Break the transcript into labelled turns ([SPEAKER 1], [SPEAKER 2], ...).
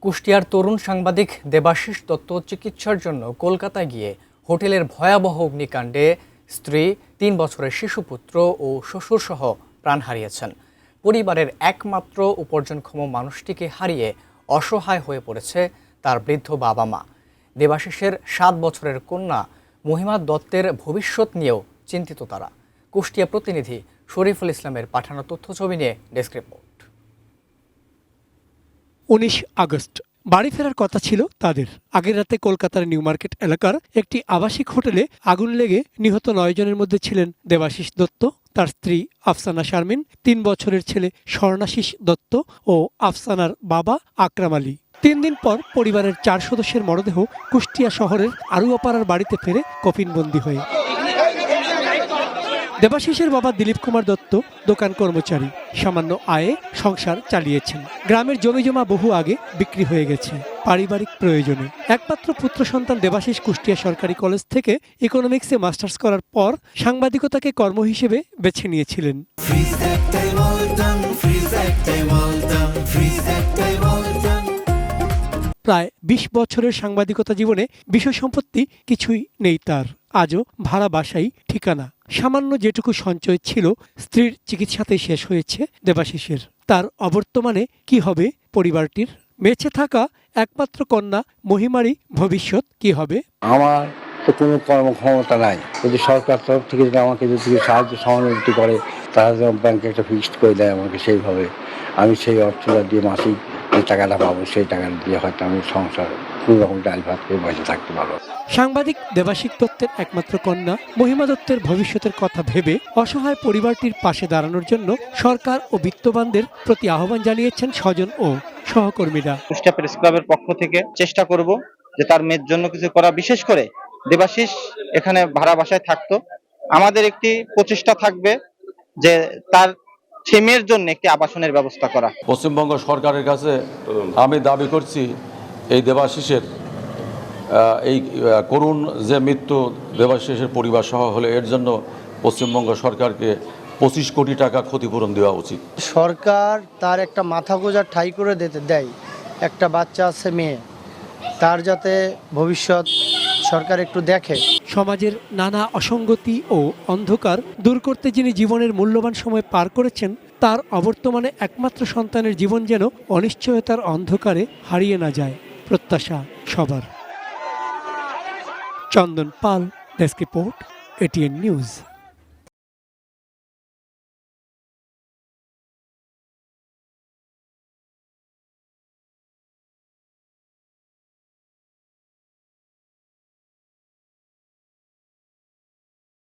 [SPEAKER 1] কুষ্টিয়ার তরুণ সাংবাদিক দেবাশিস দত্ত চিকিৎসার জন্য কলকাতায় গিয়ে হোটেলের ভয়াবহ অগ্নিকাণ্ডে স্ত্রী, ৩ বছরের শিশুপুত্র ও শ্বশুরসহ প্রাণ হারিয়েছেন। পরিবারের একমাত্র উপার্জনক্ষম মানুষটিকে হারিয়ে অসহায় হয়ে পড়েছে তার বৃদ্ধ বাবা মা। দেবাশিসের ৭ বছরের কন্যা মহিমা দত্তের ভবিষ্যৎ নিয়েও চিন্তিত তারা। কুষ্টিয়া প্রতিনিধি শরীফুল ইসলামের পাঠানো তথ্যছবি নিয়ে ডেস্ক রিপোর্ট।
[SPEAKER 2] ১৯ আগস্ট বাড়ি ফেরার কথা ছিল তাদের। আগের রাতে কলকাতার নিউ মার্কেট এলাকার একটি আবাসিক হোটেলে আগুন লেগে নিহত ৯ জনের মধ্যে ছিলেন দেবাশিস দত্ত, তার স্ত্রী আফসানা শারমিন, ৩ বছরের ছেলে স্বর্ণাশিস দত্ত ও আফসানার বাবা আকরাম আলী। ৩ দিন পর পরিবারের ৪ সদস্যের মরদেহ কুষ্টিয়া শহরের আড়ুয়াপাড়ার বাড়িতে ফেরে কফিনবন্দি হয়ে। দেবাশিসের বাবা দিলীপ কুমার দত্ত দোকান কর্মচারী, সামান্য আয়ে সংসার চালিয়েছেন। গ্রামের জমিজমা বহু আগে বিক্রি হয়ে গেছে পারিবারিক প্রয়োজনে। একমাত্র পুত্র সন্তান দেবাশিস কুষ্টিয়া সরকারি কলেজ থেকে ইকোনমিক্সে মাস্টার্স করার পর সাংবাদিকতাকে কর্ম হিসেবে বেছে নিয়েছিলেন। প্রায় ২০ বছরের সাংবাদিকতা জীবনে বিষয় সম্পত্তি কিছুই নেই তার। আজও ভাড়া বাসাই ঠিকানা। সামান্য যেটুকু সঞ্চয় ছিল স্ত্রীর চিকিৎসাতেই শেষ হয়েছে দেবাশিসের। তার অবর্তমানে কি হবে পরিবারটির? বেঁচে থাকা একমাত্র কন্যা মহিমারই ভবিষ্যৎ কি হবে?
[SPEAKER 3] আমার তো কোনো কর্মক্ষমতা নাই, যদি সরকার তরফ থেকে যদি আমাকে যদি সাহায্য সহানুভূতি করে, তারা যেন ব্যাংকে একটা ফিক্সড করে দেয় আমাকে, সেইভাবে আমি সেই অর্থটা দিয়ে মাসিক যে টাকাটা পাবো, সেই টাকাটা দিয়ে হয়তো আমি সংসার কোনো রকম ডাল ভাত করে বসে থাকতে পারবো।
[SPEAKER 2] সাংবাদিক দেবাশিস দত্তের একমাত্র কন্যা মহিমা দত্তের ভবিষ্যতের কথা ভেবে অসহায় পরিবারটির পাশে দাঁড়ানোর জন্য সরকার ও বিত্তবানদের প্রতি আহ্বান জানিয়েছেন স্বজন ও সহকর্মীরা।
[SPEAKER 4] কুষ্টিয়া প্রেস ক্লাবের পক্ষ থেকে চেষ্টা করব যে তার মেয়ের জন্য কিছু করা। বিশেষ করে দেবাশিস এখানে ভাড়া বাসায় থাকতো, আমাদের একটি প্রচেষ্টা থাকবে যে তার মেয়ের জন্য একটি আবাসনের ব্যবস্থা করা।
[SPEAKER 5] পশ্চিমবঙ্গ সরকারের কাছে আমি দাবি করছি, এই দেবাশিসের এই করুণ যে মৃত্যু দেবাশিসের পরিবার সহ হলে, এর জন্য পশ্চিমবঙ্গ সরকারকে ২৫ কোটি টাকা ক্ষতিপূরণ দেওয়া উচিত।
[SPEAKER 6] সরকার তার একটা মাথা গোঁজার ঠাঁই করে দেয়। একটা বাচ্চা আছে, মেয়ে, তার যাতে ভবিষ্যৎ সরকার একটু দেখে।
[SPEAKER 2] সমাজের নানা অসঙ্গতি ও অন্ধকার দূর করতে যিনি জীবনের মূল্যবান সময় পার করেছেন, তার অবর্তমানে একমাত্র সন্তানের জীবন যেন অনিশ্চয়তার অন্ধকারে হারিয়ে না যায়, প্রত্যাশা সবার। চন্দন পাল, ডেস্ক রিপোর্ট, এটিএন নিউজ।